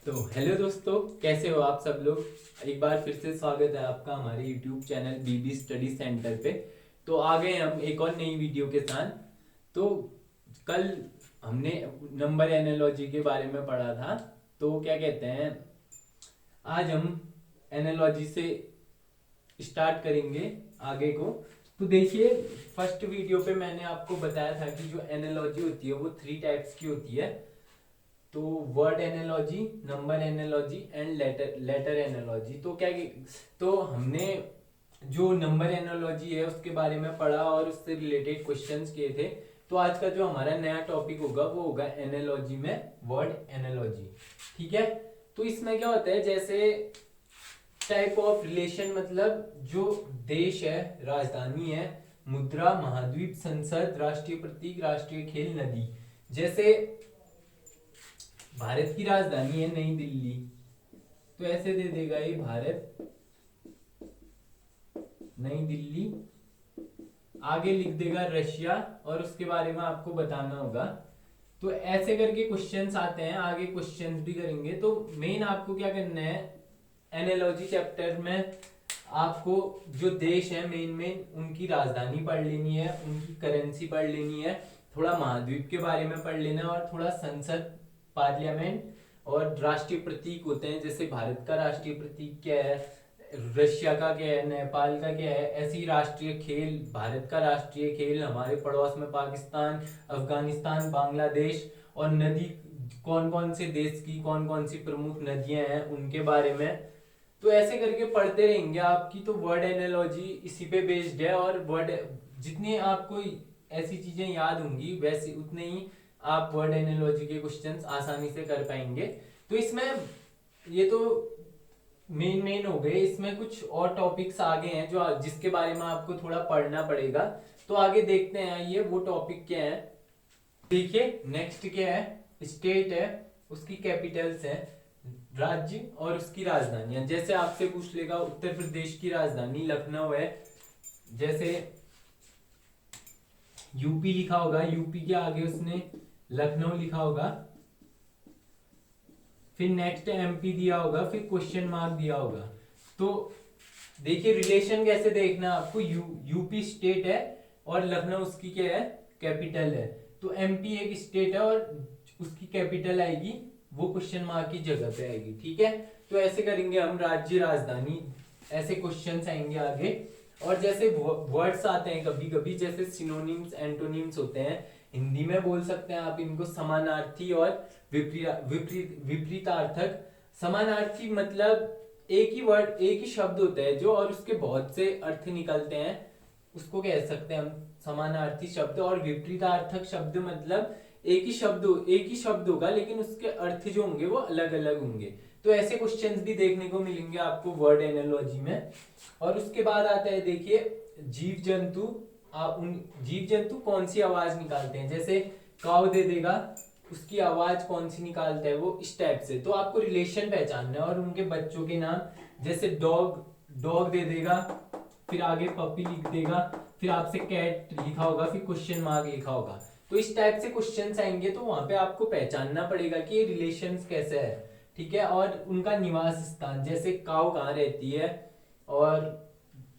तो हेलो दोस्तों, कैसे हो आप सब लोग। एक बार फिर से स्वागत है आपका हमारे यूट्यूब चैनल बीबी स्टडी सेंटर पे। तो आ गए हम एक और नई वीडियो के साथ। तो कल हमने नंबर एनालॉजी के बारे में पढ़ा था। तो क्या कहते हैं, आज हम एनालॉजी से स्टार्ट करेंगे आगे को। तो देखिए, फर्स्ट वीडियो पे मैंने आपको बताया था कि जो एनालॉजी होती है वो 3 टाइप्स की होती है। तो word analogy, number analogy and later analogy. तो क्या, तो हमने जो नंबर एनालॉजी है उसके बारे में पढ़ा और उससे रिलेटेड क्वेश्चंस किए थे। तो आज का जो हमारा नया टॉपिक होगा वो होगा एनालॉजी में वर्ड एनालॉजी। ठीक है। तो इसमें क्या होता है, जैसे टाइप ऑफ रिलेशन, मतलब जो देश है, राजधानी है, मुद्रा, महाद्वीप, संसद, राष्ट्रीय प्रतीक, राष्ट्रीय खेल, नदी। जैसे भारत की राजधानी है नई दिल्ली, तो ऐसे दे देगा ये भारत, नई दिल्ली। आगे लिख देगा रशिया, और उसके बारे में आपको बताना होगा। तो ऐसे करके क्वेश्चंस आते हैं, आगे क्वेश्चंस भी करेंगे। तो मेन आपको क्या करना है, एनालॉजी चैप्टर में आपको जो देश है मेन मेन उनकी राजधानी पढ़ लेनी है, उनकी करेंसी पढ़ लेनी है, थोड़ा महाद्वीप के बारे में पढ़ लेना है, और थोड़ा संसद, पार्लियामेंट, और राष्ट्रीय प्रतीक होते हैं। जैसे भारत का राष्ट्रीय प्रतीक क्या है, रशिया का क्या है, नेपाल का क्या है। ऐसी राष्ट्रीय खेल, भारत का राष्ट्रीय खेल, हमारे पड़ोस में पाकिस्तान, अफगानिस्तान, बांग्लादेश, और नदी, कौन कौन से देश की कौन कौन सी प्रमुख नदियां हैं उनके बारे में। तो ऐसे करके पढ़ते रहेंगे आपकी। तो वर्ड एनालॉजी इसी पे बेस्ड है, और वर्ड जितनी आपको ऐसी चीजें याद होंगी वैसे उतने ही आप वर्ड एनालॉजी के क्वेश्चंस आसानी से कर पाएंगे। तो इसमें ये तो मेन मेन हो गए, इसमें कुछ और टॉपिक्स आगे हैं जो जिसके बारे में आपको थोड़ा पढ़ना पड़ेगा। तो आगे देखते हैं आइए वो टॉपिक क्या है। देखिए नेक्स्ट क्या है, स्टेट है, उसकी कैपिटल्स है, राज्य और उसकी राजधानियां। जैसे आपसे पूछ लेगा उत्तर प्रदेश की राजधानी लखनऊ है, जैसे यूपी लिखा होगा, यूपी के आगे उसने लखनऊ लिखा होगा। फिर नेक्स्ट एमपी दिया होगा, फिर क्वेश्चन मार्क दिया होगा। तो देखिए रिलेशन कैसे देखना आपको, यूपी स्टेट है और लखनऊ उसकी क्या है, कैपिटल है। तो एमपी एक स्टेट है और उसकी कैपिटल आएगी वो क्वेश्चन मार्क की जगह पे आएगी। ठीक है। तो ऐसे करेंगे हम, राज्य, राजधानी, ऐसे क्वेश्चंस आएंगे आगे। और जैसे वर्ड्स आते हैं कभी कभी, जैसे सिनोनिम्स, एंटोनिम्स होते हैं, हिंदी में बोल सकते हैं आप इनको समानार्थी और विपरीतार्थक। समानार्थी मतलब एक ही वर्ड, एक ही शब्द होता है जो, और उसके बहुत से अर्थ निकलते हैं, उसको कह सकते हैं हम समानार्थी शब्द। और विपरीतार्थक शब्द मतलब एक ही शब्द होगा लेकिन उसके अर्थ जो होंगे वो अलग अलग होंगे। तो ऐसे क्वेश्चंस भी देखने को मिलेंगे आपको वर्ड एनालॉजी में। और उसके बाद आता है देखिए जीव जंतु। उन जीव जंतु कौन सी आवाज निकालते हैं, जैसे काऊ दे देगा, उसकी आवाज कौन सी निकालता है वो इस टाइप से। तो आपको रिलेशन पहचानना है, और उनके बच्चों के नाम, जैसे डॉग, डॉग दे देगा, फिर आगे पपी लिख देगा, फिर आपसे कैट लिखा होगा, फिर क्वेश्चन मार्क लिखा होगा। तो इस टाइप से क्वेश्चंस आएंगे, तो वहां पे आपको पहचानना पड़ेगा कि ये रिलेशंस कैसे है। ठीक है। और उनका निवास स्थान, जैसे काऊ कहाँ रहती है और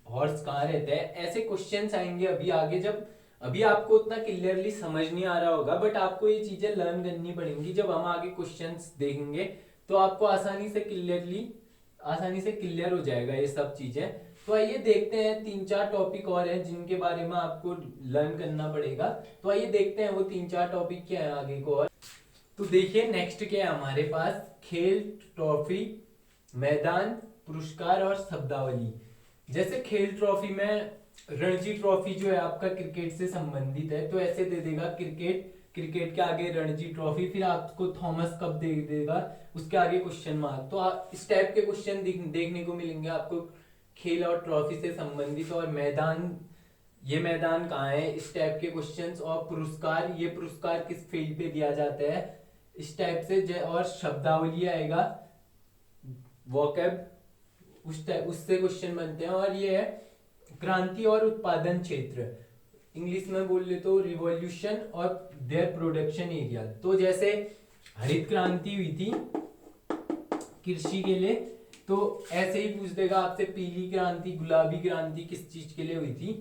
हॉर्स कहाँ रहता है, ऐसे क्वेश्चंस आएंगे अभी आगे। जब अभी आपको उतना क्लियरली समझ नहीं आ रहा होगा, बट आपको ये चीजें लर्न करनी पड़ेंगी। जब हम आगे क्वेश्चंस देखेंगे तो आपको आसानी से क्लियर हो जाएगा ये सब चीजें। तो आइए देखते हैं, 3-4 टॉपिक और हैं जिनके बारे में आपको लर्न करना पड़ेगा। तो आइए देखते हैं वो 3-4 टॉपिक क्या है आगे को। और तो देखिए नेक्स्ट क्या है हमारे पास, खेल, ट्रॉफी, मैदान, पुरस्कार और शब्दावली। जैसे खेल ट्रॉफी में रणजी ट्रॉफी जो है आपका क्रिकेट से संबंधित है, तो ऐसे दे देगा क्रिकेट, क्रिकेट के आगे रणजी ट्रॉफी, फिर आपको थॉमस कप दे देगा, उसके आगे क्वेश्चन मार्क। तो इस टाइप के क्वेश्चन देखने को मिलेंगे आपको खेल और ट्रॉफी से संबंधित। और मैदान, ये मैदान कहाँ है, इस टाइप के क्वेश्चंस। और पुरस्कार, ये पुरस्कार किस फील्ड पे दिया जाता है, इस टाइप से। और शब्दावली आएगा, वोकैब, उससे क्वेश्चन बनते हैं। और ये है क्रांति और उत्पादन क्षेत्र, इंग्लिश में बोल ले तो रिवॉल्यूशन और देयर प्रोडक्शन एरिया। तो जैसे हरित क्रांति हुई थी कृषि के लिए। तो ऐसे ही पूछ देगा आपसे पीली क्रांति गुलाबी क्रांति किस चीज के लिए हुई थी।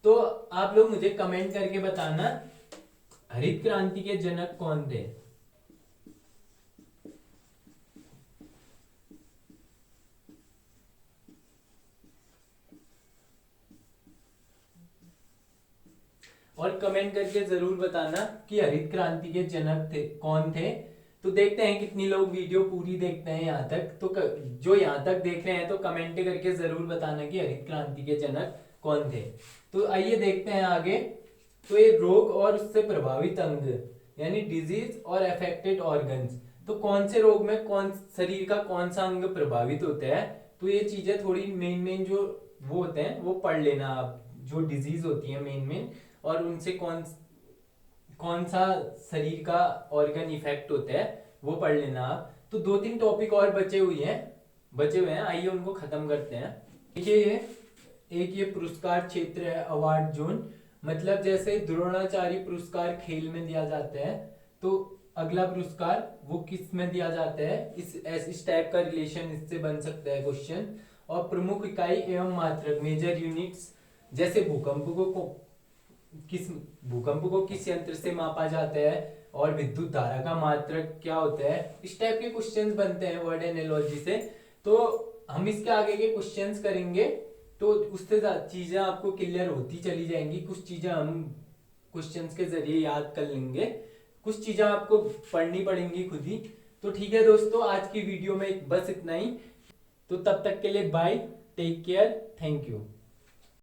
तो आप लोग मुझे कमेंट करके बताना हरित क्रांति के जनक कौन थे। और कमेंट करके जरूर बताना कि हरित क्रांति के जनक थे कौन थे। तो देखते हैं कितनी लोग वीडियो पूरी देखते हैं यहाँ तक। तो जो यहाँ तक देख रहे हैं तो कमेंट करके जरूर बताना कि हरित क्रांति के जनक कौन थे। तो आइए देखते हैं आगे। तो ये रोग और उससे प्रभावित अंग यानी डिजीज और अफेक्टेड ऑर्गन्स। तो कौन से रोग में कौन शरीर का कौन सा अंग प्रभावित होता है, तो ये चीजें थोड़ी मेन जो वो होते हैं वो पढ़ लेना आप। जो डिजीज होती है मेन और उनसे कौन कौन सा शरीर का ऑर्गन इफेक्ट होता है वो पढ़ लेना आप। तो 2-3 टॉपिक और बचे हुए हैं, आइए उनको खत्म करते हैं। देखिए ये एक ये पुरस्कार क्षेत्र है, अवार्ड जोन। मतलब जैसे द्रोणाचार्य पुरस्कार खेल में दिया जाता है, तो अगला पुरस्कार वो किस में दिया जाता है, इस टाइप का रिलेशन इससे बन सकता है क्वेश्चन। और प्रमुख इकाई एवं मात्रक मेजर यूनिट्स, जैसे भूकंप को किस यंत्र से मापा जाता है और विद्युत धारा का मात्रक क्या होता है, इस टाइप के क्वेश्चंस बनते हैं वर्ड एनालॉजी से। तो हम इसके आगे के क्वेश्चंस करेंगे तो उससे चीजें आपको क्लियर होती चली जाएंगी। कुछ चीजें हम क्वेश्चंस के जरिए याद कर लेंगे, कुछ चीजें आपको पढ़नी पड़ेंगी खुद ही। तो ठीक है दोस्तों, आज की वीडियो में बस इतना ही। तो तब तक के लिए bye, take care, thank you.